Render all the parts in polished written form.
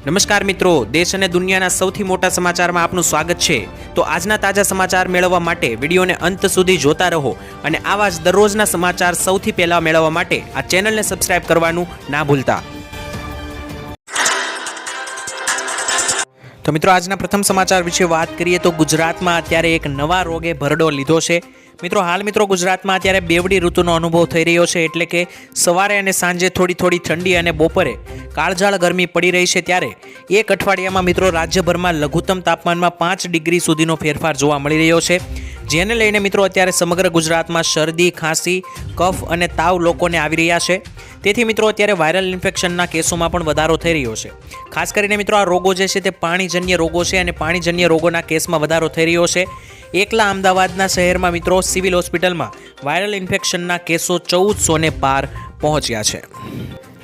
નમસ્કાર મિત્રો, દેશ અને દુનિયાના સૌથી મોટા સમાચારમાં આપનું સ્વાગત છે। તો આજના તાજા સમાચાર મેળવવા માટે વિડીયોને અંત સુધી જોતા રહો અને આવા જ દરરોજના સમાચાર સૌથી પહેલા મેળવવા માટે આ ચેનલને સબસ્ક્રાઇબ કરવાનું ના ભૂલતા। તો મિત્રો, આજના પ્રથમ સમાચાર વિશે વાત કરીએ તો ગુજરાતમાં અત્યારે એક નવા રોગે ભરડો લીધો છે। મિત્રો, હાલ મિત્રો ગુજરાતમાં અત્યારે બેવડી ઋતુનો અનુભવ થઈ રહ્યો છે, એટલે કે સવારે અને સાંજે થોડી થોડી અને બપોરે કાળઝાળ ગરમી પડી રહી છે। ત્યારે એક અઠવાડિયામાં મિત્રો રાજ્યભરમાં લઘુત્તમ તાપમાનમાં 5 ડિગ્રી સુધીનો ફેરફાર જોવા મળી રહ્યો છે, જેને લઈને મિત્રો અત્યારે સમગ્ર ગુજરાતમાં શરદી, ખાંસી, કફ અને તાવ લોકોને આવી રહ્યા છે। તેથી મિત્રો અત્યારે વાયરલ ઇન્ફેક્શનના કેસોમાં પણ વધારો થઈ રહ્યો છે। ખાસ કરીને મિત્રો આ રોગો જે છે તે પાણીજન્ય રોગો છે અને પાણીજન્ય રોગોના કેસમાં વધારો થઈ રહ્યો છે। એકલા અમદાવાદના શહેરમાં મિત્રો સિવિલ હોસ્પિટલમાં વાયરલ ઇન્ફેક્શનના કેસો 1400 પાર પહોંચ્યા છે।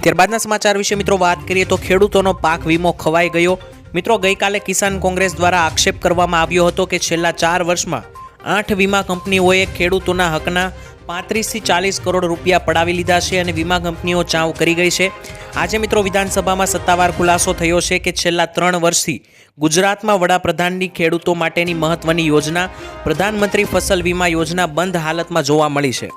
ત્યારબાદના સમાચાર વિશે મિત્રો વાત કરીએ તો ખેડૂતોનો પાક વીમો ખવાઈ ગયો। મિત્રો, ગઈકાલે કિસાન કોંગ્રેસ દ્વારા આક્ષેપ કરવામાં આવ્યો હતો કે છેલ્લા 4 વર્ષમાં 8 વીમા કંપનીઓએ ખેડૂતોના હકના 35 થી 40 કરોડ રૂપિયા પડાવી લીધા છે અને વીમા કંપનીઓ ચાવ કરી ગઈ છે। આજે મિત્રો વિધાનસભામાં સત્તાવાર ખુલાસો થયો છે કે છેલ્લા 3 વર્ષથી ગુજરાતમાં વડાપ્રધાનની ખેડૂતો માટેની મહત્વની યોજના પ્રધાનમંત્રી ફસલ વીમા યોજના બંધ હાલતમાં જોવા મળી છે।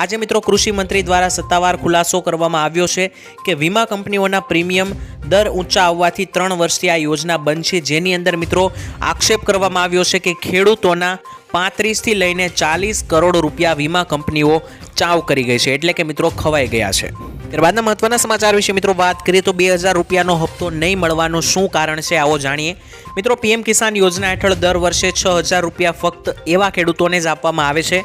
આજે મિત્રો કૃષિ મંત્રી દ્વારા સત્તાવાર ખુલાસો કરવામાં આવ્યો છે કે વીમા કંપનીઓના પ્રીમિયમ દર ઊંચા આવવાથી 3 વર્ષથી આ યોજના બંધ છે, જેની અંદર મિત્રો આક્ષેપ કરવામાં આવ્યો છે કે ખેડૂતોના 35 થી લઈને 40 કરોડ રૂપિયા વીમા કંપનીઓ ચાવ કરી ગઈ છે, એટલે કે મિત્રો ખવાઈ ગયા છે। ત્યારબાદના મહત્વના સમાચાર વિશે મિત્રો વાત કરીએ તો 2000 રૂપિયાનો હપ્તો નહીં મળવાનું શું કારણ છે, આવો જાણીએ। મિત્રો, પીએમ કિસાન યોજના હેઠળ દર વર્ષે 6000 રૂપિયા ફક્ત એવા ખેડૂતોને જ આપવામાં આવે છે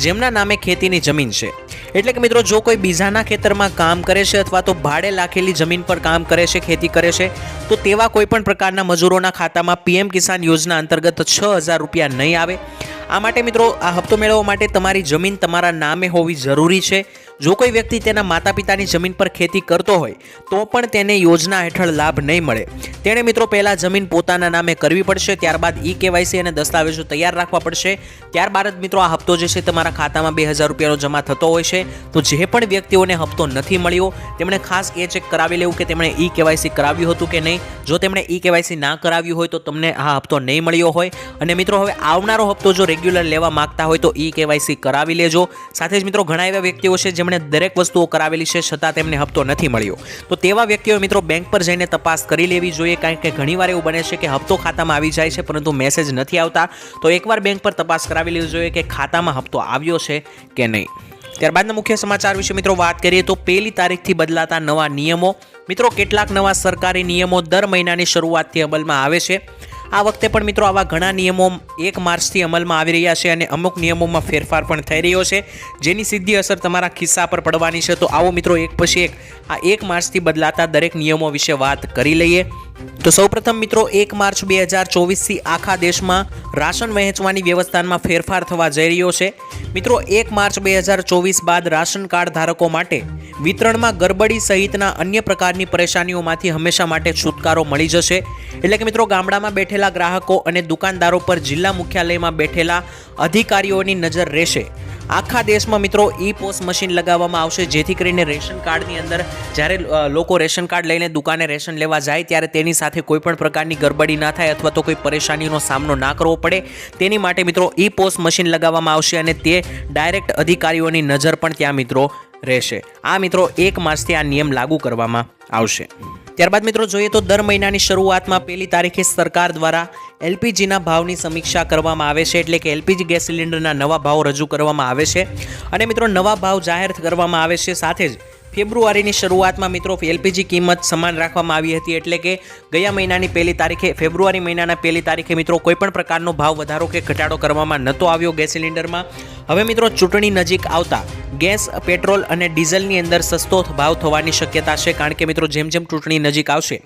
જેમના નામે ખેતીની જમીન છે। એટલે કે મિત્રો જો કોઈ બીજાના ખેતરમાં કામ કરે છે અથવા તો ભાડે રાખેલી જમીન પર કામ કરે છે, ખેતી કરે છે, તો તેવા કોઈ પણ પ્રકારના મજૂરોના ખાતામાં પીએમ કિસાન યોજના અંતર્ગત 6000 રૂપિયા નહીં આવે। આ માટે મિત્રો આ હપ્તો મેળવવા માટે તમારી જમીન તમારા નામે હોવી જરૂરી છે। જો કોઈ વ્યક્તિ તેના માતા પિતાની જમીન પર ખેતી કરતો હોય તો પણ તેને યોજના હેઠળ લાભ નહીં મળે। તેણે મિત્રો પહેલાં જમીન પોતાના નામે કરવી પડશે, ત્યારબાદ કેવાયસી અને દસ્તાવેજો તૈયાર રાખવા પડશે, ત્યારબાદ જ મિત્રો આ હપ્તો જે છે તમારા ખાતામાં 2000 રૂપિયાનો જમા થતો હોય છે। તો જે પણ વ્યક્તિઓને હપ્તો નથી મળ્યો તેમણે ખાસ એ ચેક કરાવી લેવું કે તેમણે કેવાયસી કરાવ્યું હતું કે નહીં। જો તેમણે કેવાયસી ના કરાવ્યું હોય તો તમને આ હપ્તો નહીં મળ્યો હોય। અને મિત્રો હવે આવનારો હપ્તો જો રેગ્યુલર લેવા માંગતા હોય તો કેવાયસી કરાવી લેજો। સાથે જ મિત્રો ઘણા એવા વ્યક્તિઓ છે જેમણે દરેક વસ્તુઓ કરાવેલી છે છતાં તેમને હપ્તો નથી મળ્યો, તો તેવા વ્યક્તિઓએ મિત્રો બેંક પર જઈને તપાસ કરી લેવી જોઈએ, કારણ કે ઘણીવાર એવું બને છે કે હપ્તો ખાતામાં આવી જાય છે પરંતુ મેસેજ નથી આવતા। તો એકવાર બેંક પર તપાસ કરાવી લેવી જોઈએ કે ખાતામાં હપ્તો આવ્યો છે કે નહીં। ત્યારબાદના મુખ્ય સમાચાર વિશે મિત્રો વાત કરીએ તો 1લી તારીખથી બદલાતા નવા નિયમો। મિત્રો, કેટલાક નવા સરકારી નિયમો દર મહિનાની શરૂઆતથી અમલમાં આવે છે। આ વખતે પણ મિત્રો આવા ઘણા નિયમો 1 માર્ચથી અમલમાં આવી રહ્યા છે અને અમુક નિયમોમાં ફેરફાર પણ થઈ રહ્યો છે, જેની સીધી અસર તમારા ખિસ્સા પર પડવાની છે। તો આવો મિત્રો એક પછી એક આ 1 માર્ચથી બદલાતા દરેક નિયમો વિશે વાત કરી લઈએ। તો સૌપ્રથમ મિત્રો 1 માર્ચ 2024થી આખા દેશમાં રાશન વહેંચવાની વ્યવસ્થામાં ફેરફાર થવા જઈ રહ્યો છે। મિત્રો 1 માર્ચ 2024 બાદ રાશન કાર્ડ ધારકો માટે વિતરણમાં ગરબડી સહિતના અન્ય પ્રકારની પરેશાનીઓમાંથી હંમેશા માટે છુટકારો મળી જશે। એટલે કે મિત્રો ગામડામાં બેઠેલા ગ્રાહકો અને દુકાનદારો પર જિલ્લા મુખ્યાલયમાં બેઠેલા અધિકારીઓની નજર રહેશે। આખા દેશમાં મિત્રો પોસ મશીન લગાવવામાં આવશે, જેથી કરીને રેશન કાર્ડની અંદર જ્યારે લોકો રેશન કાર્ડ લઈને દુકાને રેશન લેવા જાય ત્યારે તેની સાથે કોઈ પણ પ્રકારની ગરબડી ના થાય અથવા તો કોઈ પરેશાનીનો સામનો ના કરવો પડે, તેની માટે મિત્રો પોસ મશીન લગાવવામાં આવશે અને તે ડાયરેક્ટ અધિકારીઓની નજર પણ ત્યાં મિત્રો રહેશે। આ મિત્રો 1 માર્ચથી આ નિયમ લાગુ કરવામાં આવશે। ત્યારબાદ મિત્રો જોઈએ તો દર મહિનાની શરૂઆતમાં 1લી તારીખે સરકાર દ્વારા એલપીજીના ભાવની સમીક્ષા કરવામાં આવે છે, એટલે કે એલપીજી ગેસ સિલિન્ડરના નવા ભાવ રજૂ કરવામાં આવે છે અને મિત્રો નવા ભાવ જાહેર કરવામાં આવે છે। સાથે જ ફેબ્રુઆરીની શરૂઆતમાં મિત્રો એલપીજી કિંમત સમાન રાખવામાં આવી હતી, એટલે કે ગયા મહિનાની 1લી તારીખે ફેબ્રુઆરી મહિનાના 1લી તારીખે મિત્રો કોઈ પણ પ્રકારનો ભાવ વધારો કે ઘટાડો કરવામાં નહોતો આવ્યો ગેસ સિલિન્ડરમાં। હવે મિત્રો ચૂંટણી નજીક આવતા ગેસ, પેટ્રોલ અને ડીઝલની અંદર સસ્તો ભાવ થવાની શક્યતા છે, કારણ કે મિત્રો જેમ જેમ ચૂંટણી નજીક આવશે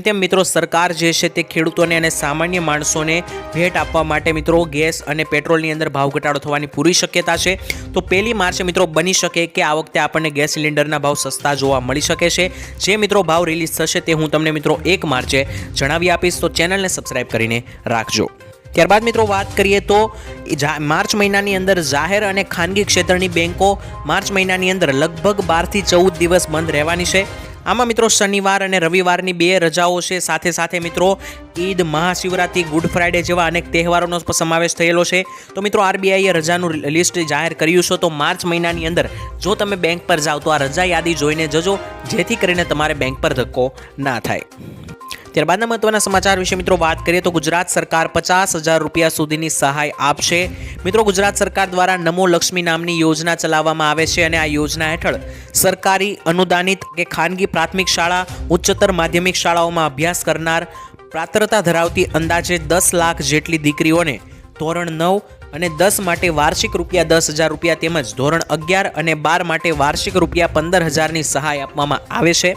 તેમ મિત્રો સરકાર જે છે તે ખેડૂતોને અને સામાન્ય માણસોને ભેટ આપવા માટે મિત્રો ગેસ અને પેટ્રોલની અંદર ભાવ ઘટાડો થવાની પૂરી શક્યતા છે। તો 1લી માર્ચે મિત્રો બની શકે કે આ વખતે આપણને ગેસ સિલિન્ડરના ભાવ સસ્તા જોવા મળી શકે છે। જે મિત્રો ભાવ રિલીઝ થશે તે હું તમને મિત્રો 1 માર્ચે જણાવી આપીશ, તો ચેનલને સબસ્ક્રાઇબ કરીને રાખજો। ત્યારબાદ મિત્રો વાત કરીએ તો માર્ચ મહિનાની અંદર જાહેર અને ખાનગી ક્ષેત્રની બેંકો માર્ચ મહિનાની અંદર લગભગ 12 થી 14 દિવસ બંધ રહેવાની છે। આમાં મિત્રો શનિવાર અને રવિવારની 2 રજાઓ છે, સાથે સાથે મિત્રો ઈદ, મહાશિવરાત્રિ, ગુડ ફ્રાઇડે જેવા અનેક તહેવારોનો સમાવેશ થયેલો છે. તો મિત્રો આરબીઆઈએ રજાનું લિસ્ટ જાહેર કર્યું છે. તો માર્ચ મહિનાની અંદર જો તમે બેંક પર જાઓ તો આ રજા યાદી જોઈને જજો, જેથી કરીને તમારે બેંક પર ધક્કો ના થાય. ત્યારબાદના મહત્વના સમાચાર વિશે મિત્રો વાત કરીએ તો ગુજરાત સરકાર 50,000 રૂપિયા સુધીની સહાય આપશે. મિત્રો ગુજરાત સરકાર દ્વારા નમો લક્ષ્મી નામની યોજના ચલાવવામાં આવે છે અને આ યોજના હેઠળ સરકારી અનુદાનિત કે ખાનગી પ્રાથમિક શાળા, ઉચ્ચતર માધ્યમિક શાળાઓમાં અભ્યાસ કરનાર પાત્રતા ધરાવતી અંદાજે 10 લાખ જેટલી દીકરીઓને ધોરણ 9 અને 10 માટે વાર્ષિક રૂપિયા 10,000 રૂપિયા તેમજ ધોરણ 11 અને 12 માટે વાર્ષિક રૂપિયા 15,000ની સહાય આપવામાં આવે છે.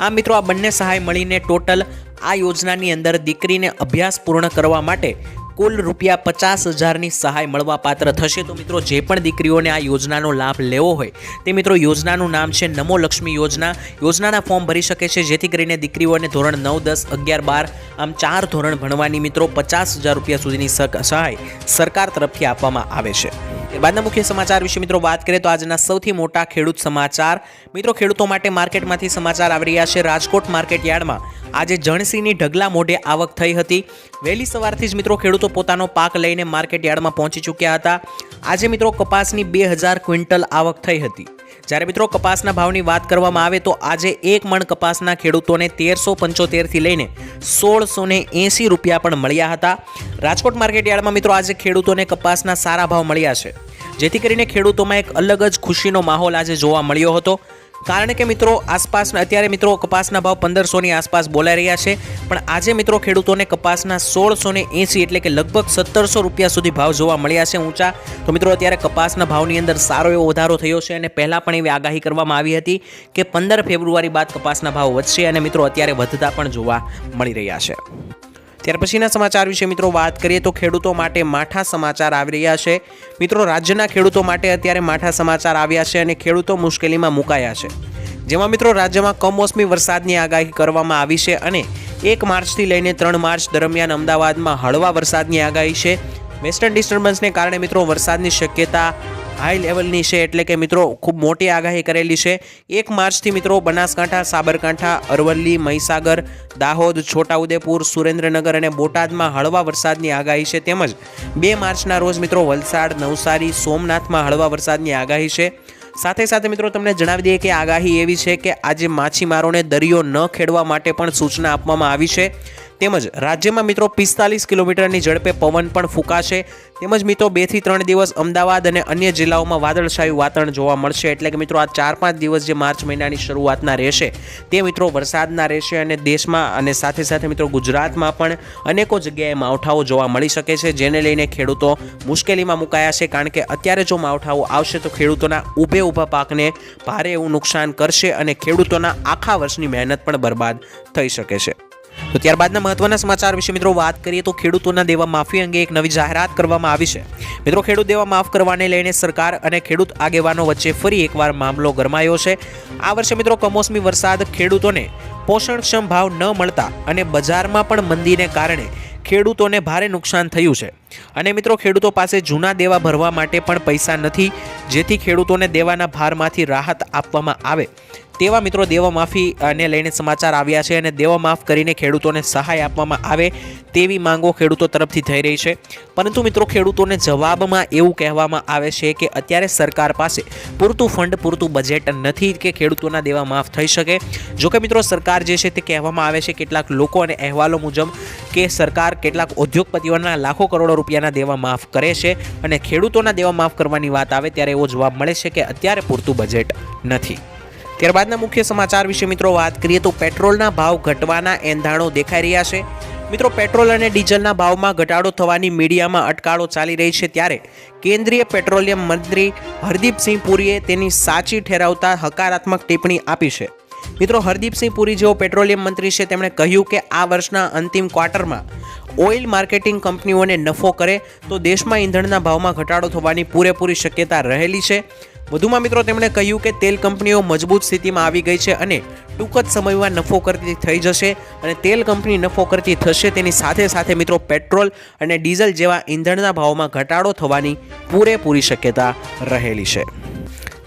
આ મિત્રો આ બંને સહાય મળીને ટોટલ આ યોજનાની અંદર દીકરીને અભ્યાસ પૂર્ણ કરવા માટે કુલ રૂપિયા 50,000ની સહાય મળવા પાત્ર થશે. તો મિત્રો જે પણ દીકરીઓને આ યોજનાનો લાભ લેવો હોય તે મિત્રો યોજનાનું નામ છે નમો લક્ષ્મી યોજના. યોજનાના ફોર્મ ભરી શકે છે, જેથી કરીને દીકરીઓને ધોરણ 9, 10, 11, 12 આમ 4 ધોરણ ભણવાની મિત્રો 50,000 રૂપિયા સુધીની સહાય સરકાર તરફથી આપવામાં આવે છે. ત્યારબાદના મુખ્ય સમાચાર વિશે મિત્રો વાત કરીએ તો આજના સૌથી મોટા ખેડૂત સમાચાર. મિત્રો ખેડૂતો માટે માર્કેટમાંથી સમાચાર આવી રહ્યા છે. રાજકોટ માર્કેટ યાર્ડમાં આજે જણસીની ઢગલા મોઢે આવક થઈ હતી. વહેલી સવારથી જ મિત્રો ખેડૂતો પોતાનો પાક લઈને માર્કેટ યાર્ડમાં પહોંચી ચૂક્યા હતા. આજે મિત્રો કપાસની 2,000 ક્વિન્ટલ આવક થઈ હતી. જ્યારે મિત્રો કપાસના ભાવની વાત કરવામાં આવે તો આજે 1 મણ કપાસના ખેડૂતોને 1375થી લઈને 1680 રૂપિયા પણ મળ્યા હતા. રાજકોટ માર્કેટ યાર્ડમાં મિત્રો આજે ખેડૂતોને કપાસના સારા ભાવ મળ્યા છે, જેથી કરીને ખેડૂતોમાં એક અલગ જ ખુશીનો માહોલ આજે જોવા મળ્યો હતો. કારણ કે મિત્રો આસપાસના અત્યારે મિત્રો કપાસના ભાવ 1500ની આસપાસ બોલાઈ રહ્યા છે, પણ આજે મિત્રો ખેડૂતોને કપાસના 1680 એટલે કે લગભગ 1700 રૂપિયા સુધી ભાવ જોવા મળ્યા છે ઊંચા. તો મિત્રો અત્યારે કપાસના ભાવની અંદર સારો એવો વધારો થયો છે અને પહેલાં પણ એવી આગાહી કરવામાં આવી હતી કે 15 ફેબ્રુઆરી બાદ કપાસના ભાવ વધશે અને મિત્રો અત્યારે વધતા પણ જોવા મળી રહ્યા છે. ત્યાર પછીના સમાચાર વિશે મિત્રો વાત કરીએ તો ખેડૂતો માટે માઠા સમાચાર આવી રહ્યા છે. મિત્રો રાજ્યના ખેડૂતો માટે અત્યારે માઠા સમાચાર આવ્યા છે અને ખેડૂતો મુશ્કેલીમાં મુકાયા છે. જેમાં મિત્રો રાજ્યમાં કમોસમી વરસાદની આગાહી કરવામાં આવી છે અને 1 માર્ચથી લઈને 3 માર્ચ દરમિયાન અમદાવાદમાં હળવા વરસાદની આગાહી છે. વેસ્ટર્ન ડિસ્ટર્બન્સને કારણે મિત્રો વરસાદની શક્યતા હાઈ લેવલની છે, એટલે કે મિત્રો ખૂબ મોટી આગાહી કરેલી છે. 1 માર્ચથી મિત્રો બનાસકાંઠા, સાબરકાંઠા, અરવલ્લી, મહીસાગર, દાહોદ, છોટાઉદેપુર, સુરેન્દ્રનગર અને બોટાદમાં હળવા વરસાદની આગાહી છે. તેમજ 2 માર્ચના રોજ મિત્રો વલસાડ, નવસારી, સોમનાથમાં હળવા વરસાદની આગાહી છે. સાથે સાથે મિત્રો તમને જણાવી દઈએ કે આગાહી એવી છે કે આજે માછીમારોને દરિયો ન ખેડવા માટે પણ સૂચના આપવામાં આવી છે. તેમજ રાજ્યમાં મિત્રો 45 કિલોમીટરની ઝડપે પવન પણ ફૂંકાશે. તેમજ મિત્રો 2 થી 3 દિવસ અમદાવાદ અને અન્ય જિલ્લાઓમાં વાદળછાયું વાતાવરણ જોવા મળશે. એટલે કે મિત્રો આ 4-5 દિવસ જે માર્ચ મહિનાની શરૂઆતના રહેશે તે મિત્રો વરસાદના રહેશે અને દેશમાં અને સાથે સાથે મિત્રો ગુજરાતમાં પણ અનેકો જગ્યાએ માવઠાઓ જોવા મળી શકે છે, જેને લઈને ખેડૂતો મુશ્કેલીમાં મુકાયા છે. કારણ કે અત્યારે જો માવઠાઓ આવશે તો ખેડૂતોના ઊભા પાકને ભારે એવું નુકસાન કરશે અને ખેડૂતોના આખા વર્ષની મહેનત પણ બરબાદ થઈ શકે છે. તો ત્યારબાદના મહત્વના સમાચાર વિશે મિત્રો વાત કરીએ તો ખેડૂતોના દેવા માફી અંગે એક નવી જાહેરાત કરવામાં આવી છે. મિત્રો ખેડૂત દેવા માફ કરવાને લઈને સરકાર અને ખેડૂત આગેવાનો વચ્ચે ફરી એકવાર મામલો ગરમાયો છે. આ વર્ષે મિત્રો કમોસમી વરસાદ ખેડૂતોને પોષણક્ષમ ભાવ ન મળતા અને બજારમાં પણ મંદીને કારણે ખેડૂતોને ભારે નુકસાન થયું છે અને મિત્રો ખેડૂતો પાસે જૂના દેવા ભરવા માટે પણ પૈસા નથી, જેથી ખેડૂતોને દેવાના ભારમાંથી રાહત આપવામાં આવે તેવા મિત્રો દેવા માફીને લઈને સમાચાર આવ્યા છે અને દેવા માફ કરીને ખેડૂતોને સહાય આપવામાં આવે તેવી માંગો ખેડૂતો તરફથી થઈ રહી છે. પરંતુ મિત્રો ખેડૂતોને જવાબમાં એવું કહેવામાં આવે છે કે અત્યારે સરકાર પાસે પૂરતું ફંડ, પૂરતું બજેટ નથી કે ખેડૂતોના દેવા માફ થઈ શકે. જોકે મિત્રો સરકાર જે છે તે કહેવામાં આવે છે કેટલાક લોકો અને અહેવાલો મુજબ કે સરકાર કેટલાક ઉદ્યોગપતિઓના લાખો કરોડો રૂપિયાના દેવા માફ કરે છે અને ખેડૂતોના દેવા માફ કરવાની વાત આવે ત્યારે એવો જવાબ મળે છે કે અત્યારે પૂરતું બજેટ નથી. ત્યારબાદના મુખ્ય સમાચાર વિશે મિત્રો વાત કરીએ તો પેટ્રોલના ભાવ ઘટવાના એંધાણો દેખાઈ રહ્યા છે. મિત્રો પેટ્રોલ અને ડીઝલના ભાવમાં ઘટાડો થવાની મીડિયામાં અટકાળો ચાલી રહી છે, ત્યારે કેન્દ્રીય પેટ્રોલિયમ મંત્રી હરદીપસિંહ પુરીએ તેની સાચી ઠેરાવતા હકારાત્મક ટિપ્પણી આપી છે. મિત્રો હરદીપસિંહ પુરી જેઓ પેટ્રોલિયમ મંત્રી છે તેમણે કહ્યું કે આ વર્ષના અંતિમ ક્વાર્ટરમાં ઓઇલ માર્કેટિંગ કંપનીઓને નફો કરે તો દેશમાં ઈંધણના ભાવમાં ઘટાડો થવાની પૂરેપૂરી શક્યતા રહેલી છે. વધુમાં મિત્રો તેમણે કહ્યું કે તેલ કંપનીઓ મજબૂત સ્થિતિમાં આવી ગઈ છે અને ટૂંક જ સમયમાં નફો કરતી થઈ જશે અને તેલ કંપની નફો કરતી થશે તેની સાથે સાથે મિત્રો પેટ્રોલ અને ડીઝલ જેવા ઈંધણના ભાવમાં ઘટાડો થવાની પૂરેપૂરી શક્યતા રહેલી છે.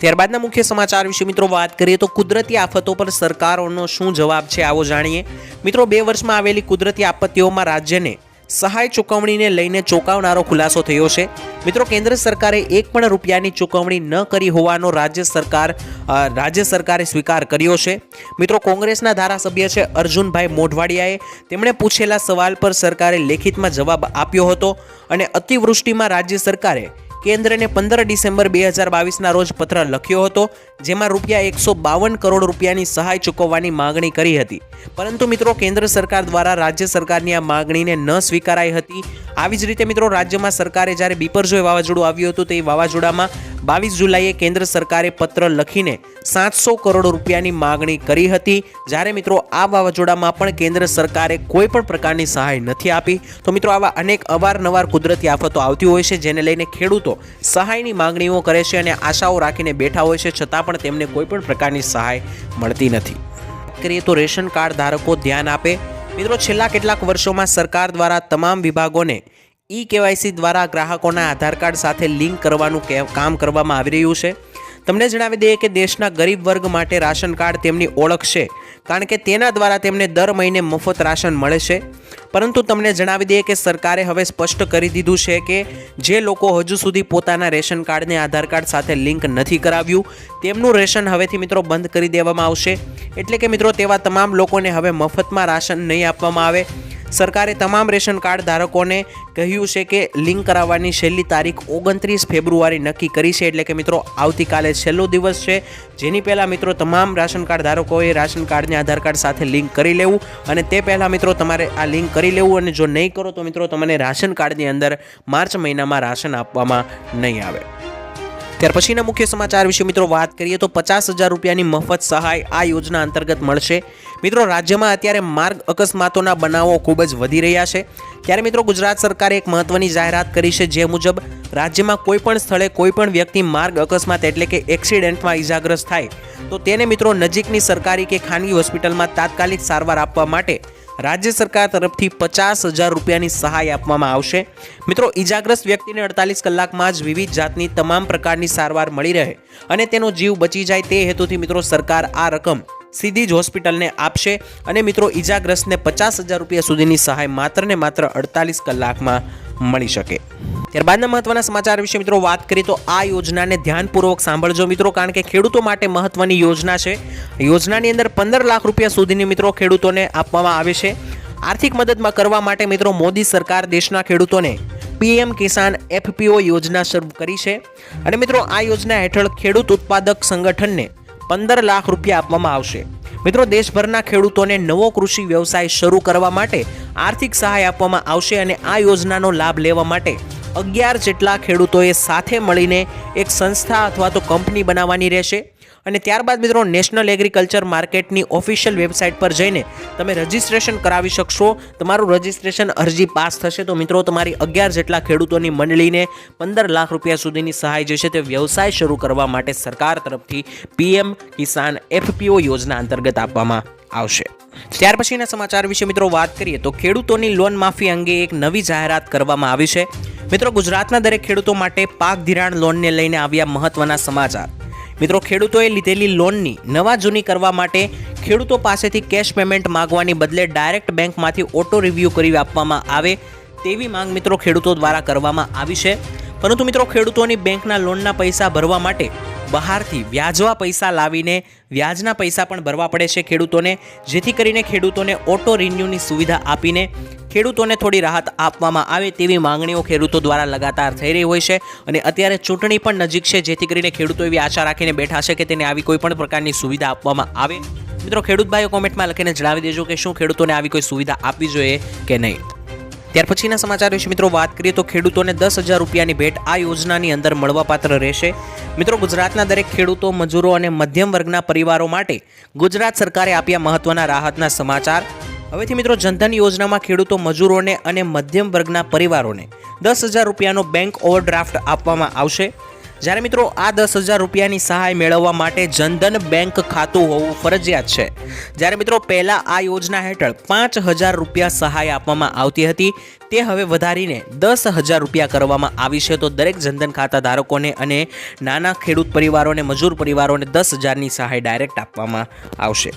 ત્યારબાદના મુખ્ય સમાચાર વિશે મિત્રો વાત કરીએ તો કુદરતી આફતો પર સરકારોનો શું જવાબ છે આવો જાણીએ। મિત્રો 2 વર્ષમાં આવેલી કુદરતી આપત્તિઓમાં રાજ્યને સહાય ચૂકવણીને લઈને ચોંકાવનારો ખુલાસો થયો છે। મિત્રો કેન્દ્ર સરકારે એક પણ રૂપિયાની ચૂકવણી ન કરી હોવાનો રાજ્ય સરકારે સ્વીકાર કર્યો છે। મિત્રો કોંગ્રેસના ધારાસભ્ય છે અર્જુનભાઈ મોઢવાડિયાએ તેમણે પૂછેલા સવાલ પર સરકારે લેખિતમાં જવાબ આપ્યો હતો અને અતિવૃષ્ટિમાં રાજ્ય સરકારે કેન્દ્રને 15 ડિસેમ્બર 2022ના રોજ પત્ર લખ્યો હતો, જેમાં રૂપિયા 152 કરોડ રૂપિયાની સહાય ચૂકવવાની માગણી કરી હતી, પરંતુ મિત્રો કેન્દ્ર સરકાર દ્વારા રાજ્ય સરકારની આ માગણીને ન સ્વીકારાઈ હતી। આવી જ રીતે મિત્રો રાજ્યમાં સરકારે જ્યારે બિપરજોય વાવાઝોડું આવ્યું હતું તે વાવાઝોડામાં 22 જુલાઈએ કેન્દ્ર સરકારે પત્ર લખીને 700 કરોડ રૂપિયાની માગણી કરી હતી, જ્યારે મિત્રો આ વાવાઝોડામાં પણ કેન્દ્ર સરકારે કોઈ પણ પ્રકારની સહાય નથી આપી। તો મિત્રો આવા અનેક અવારનવાર કુદરતી આફતો આવતી હોય છે, જેને લઈને ખેડૂતો સહાયની માગણીઓ કરે છે અને આશાઓ રાખીને બેઠા હોય છે, છતાં પણ તેમને કોઈ પણ પ્રકારની સહાય મળતી નથી। કરીએ તો રેશન કાર્ડ ધારકો ધ્યાન આપે। મિત્રો છેલ્લા કેટલાક વર્ષોમાં સરકાર દ્વારા તમામ વિભાગોને KYC દ્વારા ગ્રાહકોના આધાર કાર્ડ સાથે લિંક કરવાનું કામ કરવામાં આવી રહ્યું છે। તમને જણાવી દઈએ કે દેશના ગરીબ વર્ગ માટે રાશન કાર્ડ તેમની ઓળખ છે, કારણ કે તેના દ્વારા તેમને દર મહિને મફત રાશન મળે છે। પરંતુ તમને જણાવી દઈએ કે સરકારે હવે સ્પષ્ટ કરી દીધું છે કે જે લોકો હજુ સુધી પોતાના રેશન કાર્ડને આધાર કાર્ડ સાથે લિંક નથી કરાવ્યું તેમનું રેશન હવેથી મિત્રો બંધ કરી દેવામાં આવશે। એટલે કે મિત્રો તેવા તમામ લોકોને હવે મફતમાં રાશન નહીં આપવામાં આવે। સરકારે તમામ રેશન કાર્ડ ધારકોને કહ્યું છે કે લિંક કરાવવાની છેલ્લી તારીખ 29 ફેબ્રુઆરી નક્કી કરી છે, એટલે કે મિત્રો આવતીકાલે છેલ્લો દિવસ છે, જેની પહેલાં મિત્રો તમામ રાશન કાર્ડ ધારકોએ રાશન કાર્ડને આધાર કાર્ડ સાથે લિંક કરી લેવું અને તે પહેલાં મિત્રો તમારે આ લિંક કરી લેવું, અને જો નહીં કરો તો મિત્રો તમને રાશન કાર્ડની અંદર માર્ચ મહિનામાં રાશન આપવામાં નહીં આવે। ત્યાર પછીના મુખ્ય સમાચાર વિશે મિત્રો વાત કરીએ તો 50,000 રૂપિયાની મફત સહાય આ યોજના અંતર્ગત મળશે। મિત્રો રાજ્યમાં અત્યારે માર્ગ અકસ્માતોના બનાવો ખૂબ જ વધી રહ્યા છે, ત્યારે મિત્રો ગુજરાત સરકારે એક મહત્વની જાહેરાત કરી છે, જે મુજબ રાજ્યમાં કોઈપણ સ્થળે કોઈપણ વ્યક્તિ માર્ગ અકસ્માત એટલે કે એક્સિડન્ટમાં ઈજાગ્રસ્ત થાય તો તેને મિત્રો નજીકની સરકારી કે ખાનગી હોસ્પિટલમાં તાત્કાલિક સારવાર આપવા માટે રાજ્ય સરકાર તરફથી 50,000 રૂપિયાની સહાય આપવામાં આવશે। મિત્રો ઈજાગ્રસ્ત વ્યક્તિને 48 કલાકમાં જ વિવિધ જાતની તમામ પ્રકારની સારવાર મળી રહે અને તેનો જીવ બચી જાય તે હેતુથી મિત્રો સરકાર આ રકમ સીધી જ હોસ્પિટલને આપશે અને મિત્રો ઈજાગ્રસ્તને 50,000 રૂપિયા સુધીની સહાય માત્ર ને માત્ર 48 કલાકમાં મળી શકે। ત્યારબાદના મહત્વના સમાચાર વિશે મિત્રો વાત કરીએ તો આ યોજનાને ધ્યાનપૂર્વક સાંભળજો મિત્રો, કારણ કે ખેડૂતો માટે મહત્વની યોજના છે। યોજનાની અંદર 15 લાખ રૂપિયા સુધીની મિત્રો ખેડૂતોને આપવામાં આવે છે। આર્થિક મદદમાં કરવા માટે મિત્રો મોદી સરકાર દેશના ખેડૂતોને PM કિસાન FPO યોજના શરૂ કરી છે અને મિત્રો આ યોજના હેઠળ ખેડૂત ઉત્પાદક સંગઠનને 15 લાખ રૂપિયા આપવામાં આવશે। મિત્રો દેશભરના ખેડૂતોને નવો કૃષિ વ્યવસાય શરૂ કરવા માટે આર્થિક સહાય આપવામાં આવશે અને આ યોજનાનો લાભ લેવા માટે 11 જેટલા ખેડૂતોએ સાથે મળીને એક સંસ્થા અથવા તો કંપની બનાવવાની રહેશે અને ત્યારબાદ મિત્રો નેશનલ એગ્રીકલ્ચર માર્કેટની ઓફિશિયલ વેબસાઇટ પર જઈને તમે રજીસ્ટ્રેશન કરાવી શકશો। તમારું રજીસ્ટ્રેશન અરજી પાસ થશે તો મિત્રો તમારી 11 જેટલા ખેડૂતોની મંડળીને 15 લાખ રૂપિયા સુધીની સહાય જે છે તે વ્યવસાય શરૂ કરવા માટે સરકાર તરફથી PM કિસાન FPO યોજના અંતર્ગત આપવામાં આવશે। ત્યાર પછીના સમાચાર વિશે મિત્રો વાત કરીએ તો ખેડૂતોની લોન માફી અંગે એક નવી જાહેરાત કરવામાં આવી છે। મિત્રો ગુજરાતના દરેક ખેડૂતો માટે પાક ધિરાણ લોનને લઈને આવ્યા મહત્વના સમાચાર। મિત્રો ખેડૂતોએ લીધેલી લોનની નવા જૂની કરવા માટે ખેડૂતો પાસેથી કેશ પેમેન્ટ માંગવાની બદલે ડાયરેક્ટ બેંકમાંથી ઓટો રિવ્યૂ કરી આપવામાં આવે તેવી માંગ મિત્રો ખેડૂતો દ્વારા કરવામાં આવી છે, પરંતુ મિત્રો ખેડૂતોની બેંકના લોનના પૈસા ભરવા માટે બહારથી વ્યાજવા પૈસા લાવીને વ્યાજના પૈસા પણ ભરવા પડે છે ખેડૂતોને, જેથી કરીને ખેડૂતોને ઓટો રિન્યૂની સુવિધા આપીને ખેડૂતોને થોડી રાહત આપવામાં આવે તેવી માંગણીઓ ખેડૂતો દ્વારા લગાતાર થઈ રહી હોય છે અને અત્યારે ચૂંટણી પણ નજીક છે, જેથી કરીને ખેડૂતો એવી આશા રાખીને બેઠા છે કે તેને આવી કોઈ પણ પ્રકારની સુવિધા આપવામાં આવે। મિત્રો ખેડૂત ભાઈઓ કોમેન્ટમાં લખીને જણાવી દેજો કે શું ખેડૂતોને આવી કોઈ સુવિધા આપવી જોઈએ કે નહીં। ત્યાર પછીના સમાચાર વિશે મિત્રો વાત કરીએ તો ખેડૂતોને 10,000 રૂપિયાની ભેટ આ યોજનાની અંદર મળવાપાત્ર રહેશે। મિત્રો ગુજરાતના દરેક ખેડૂતો, મજૂરો અને મધ્યમ વર્ગના પરિવારો માટે ગુજરાત સરકારે આપ્યા મહત્વના રાહતના સમાચાર। હવેથી મિત્રો જનધન યોજનામાં ખેડૂતો, મજૂરોને અને મધ્યમ વર્ગના પરિવારોને 10,000 રૂપિયાનો બેંક ઓવરડ્રાફ્ટ આપવામાં આવશે, જ્યારે મિત્રો આ 10,000 રૂપિયાની સહાય મેળવવા માટે જનધન બેંક ખાતું હોવું ફરજિયાત છે. જ્યારે મિત્રો પહેલાં આ યોજના હેઠળ 5,000 રૂપિયા સહાય આપવામાં આવતી હતી, તે હવે વધારીને 10,000 રૂપિયા કરવામાં આવી છે. તો દરેક જનધન ખાતા ધારકોને અને નાના ખેડૂત પરિવારોને, મજૂર પરિવારોને 10,000ની સહાય ડાયરેક્ટ આપવામાં આવશે.